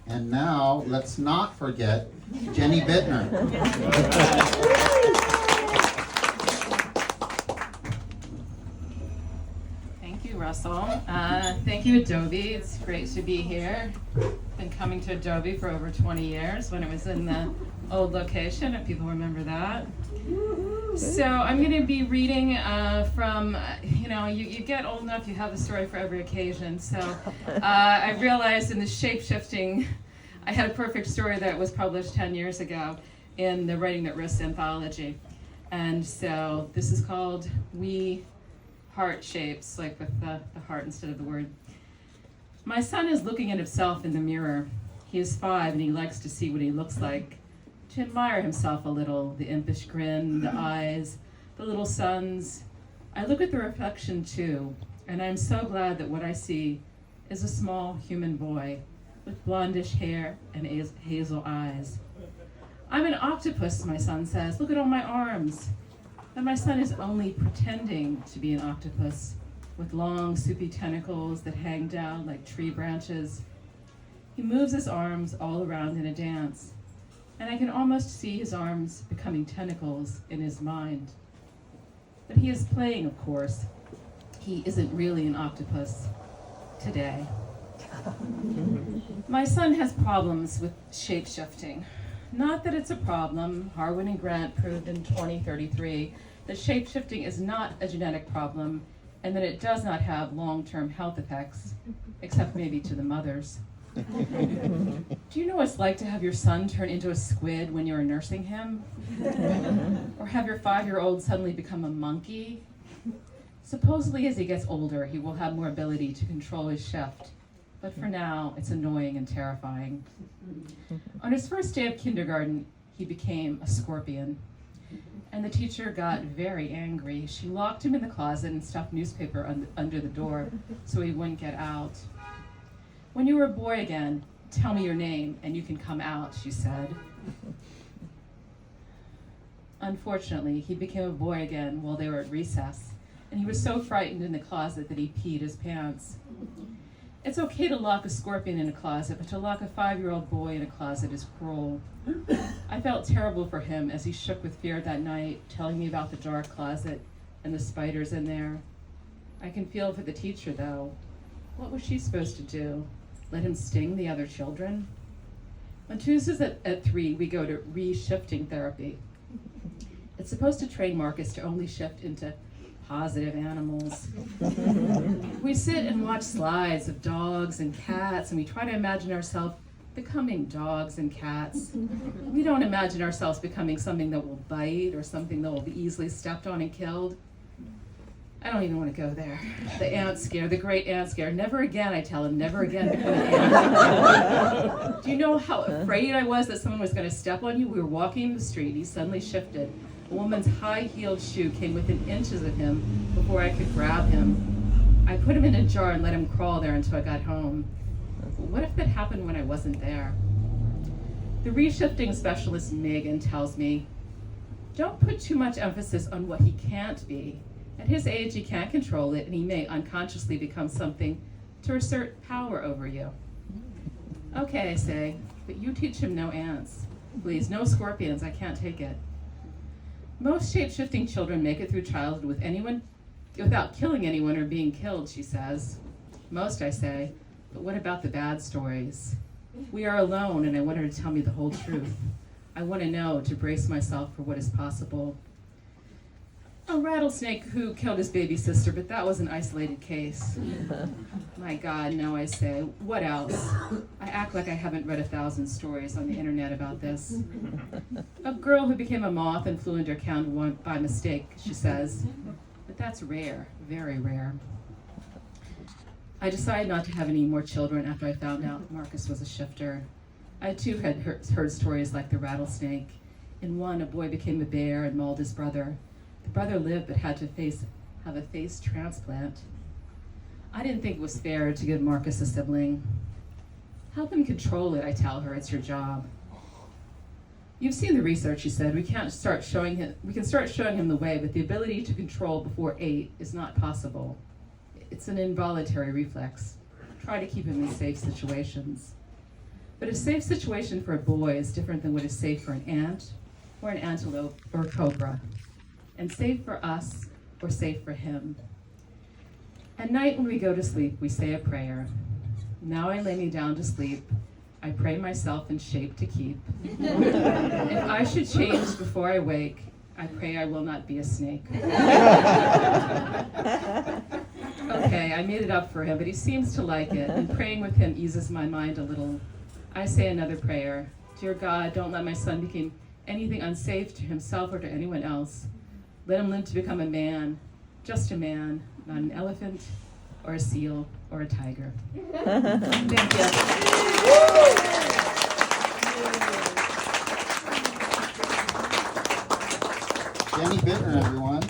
And now, let's not forget Jenny Bitner. Thank you, Russell. Thank you, Adobe. It's great to be here. Been coming to Adobe for over 20 years when it was in the old location, if people remember that. So I'm going to be reading from, you get old enough, you have a story for every occasion. So I realized in the shape-shifting, I had a perfect story that was published 10 years ago in the Writing That Risks anthology. And so this is called We Heart Shapes, like with the heart instead of the word. My son is looking at himself in the mirror. He is 5 and he likes to see what he looks like, to admire himself a little, the impish grin, the eyes, the little suns. I look at the reflection too, and I'm so glad that what I see is a small human boy with blondish hair and hazel eyes. I'm an octopus, my son says. Look at all my arms. But my son is only pretending to be an octopus with long, soupy tentacles that hang down like tree branches. He moves his arms all around in a dance, and I can almost see his arms becoming tentacles in his mind. But he is playing, of course. He isn't really an octopus today. My son has problems with shape-shifting. Not that it's a problem. Harwin and Grant proved in 2033 that shape-shifting is not a genetic problem and that it does not have long-term health effects, except maybe to the mothers. Do you know what it's like to have your son turn into a squid when you're nursing him? Or have your 5-year-old suddenly become a monkey? Supposedly as he gets older, he will have more ability to control his shift. But for now, it's annoying and terrifying. On his first day of kindergarten, he became a scorpion. And the teacher got very angry. She locked him in the closet and stuffed newspaper under the door so he wouldn't get out. When you were a boy again, tell me your name and you can come out, she said. Unfortunately, he became a boy again while they were at recess, and he was so frightened in the closet that he peed his pants. It's okay to lock a scorpion in a closet, but to lock a 5-year-old boy in a closet is cruel. I felt terrible for him as he shook with fear that night, telling me about the dark closet and the spiders in there. I can feel for the teacher, though. What was she supposed to do? Let him sting the other children? On Tuesdays at 3, we go to re-shifting therapy. It's supposed to train Marcus to only shift into positive animals. We sit and watch slides of dogs and cats, and we try to imagine ourselves becoming dogs and cats. We don't imagine ourselves becoming something that will bite or something that will be easily stepped on and killed. I don't even want to go there. The ant scare, the great ant scare. Never again, I tell him, never again become an ant. Do you know how afraid I was that someone was going to step on you? We were walking the street, he suddenly shifted. A woman's high-heeled shoe came within inches of him before I could grab him. I put him in a jar and let him crawl there until I got home. What if that happened when I wasn't there? The reshifting specialist Megan tells me, don't put too much emphasis on what he can't be. At his age, he can't control it, and he may unconsciously become something to assert power over you. Okay, I say, but you teach him no ants. Please, no scorpions, I can't take it. Most shape-shifting children make it through childhood without killing anyone or being killed, she says. Most, I say, but what about the bad stories? We are alone, and I want her to tell me the whole truth. I want to know, to brace myself for what is possible. A rattlesnake who killed his baby sister, but that was an isolated case. My God, no, I say. What else? I act like I haven't read 1,000 stories on the internet about this. A girl who became a moth and flew into a cow by mistake, she says. But that's rare, very rare. I decided not to have any more children after I found out Marcus was a shifter. I too had heard stories like the rattlesnake. In one, a boy became a bear and mauled his brother. The brother lived but had to have a face transplant. I didn't think it was fair to give Marcus a sibling. Help him control it, I tell her, it's your job. You've seen the research, she said. We can start showing him the way, but the ability to control before 8 is not possible. It's an involuntary reflex. Try to keep him in safe situations. But a safe situation for a boy is different than what is safe for an ant, or an antelope, or a cobra. And safe for us, or safe for him. At night when we go to sleep, we say a prayer. Now I lay me down to sleep. I pray myself in shape to keep. If I should change before I wake, I pray I will not be a snake. Okay, I made it up for him, but he seems to like it, and praying with him eases my mind a little. I say another prayer. Dear God, don't let my son become anything unsafe to himself or to anyone else. Let him live to become a man, just a man, not an elephant, or a seal, or a tiger. Thank you. Jenny Bitner, everyone.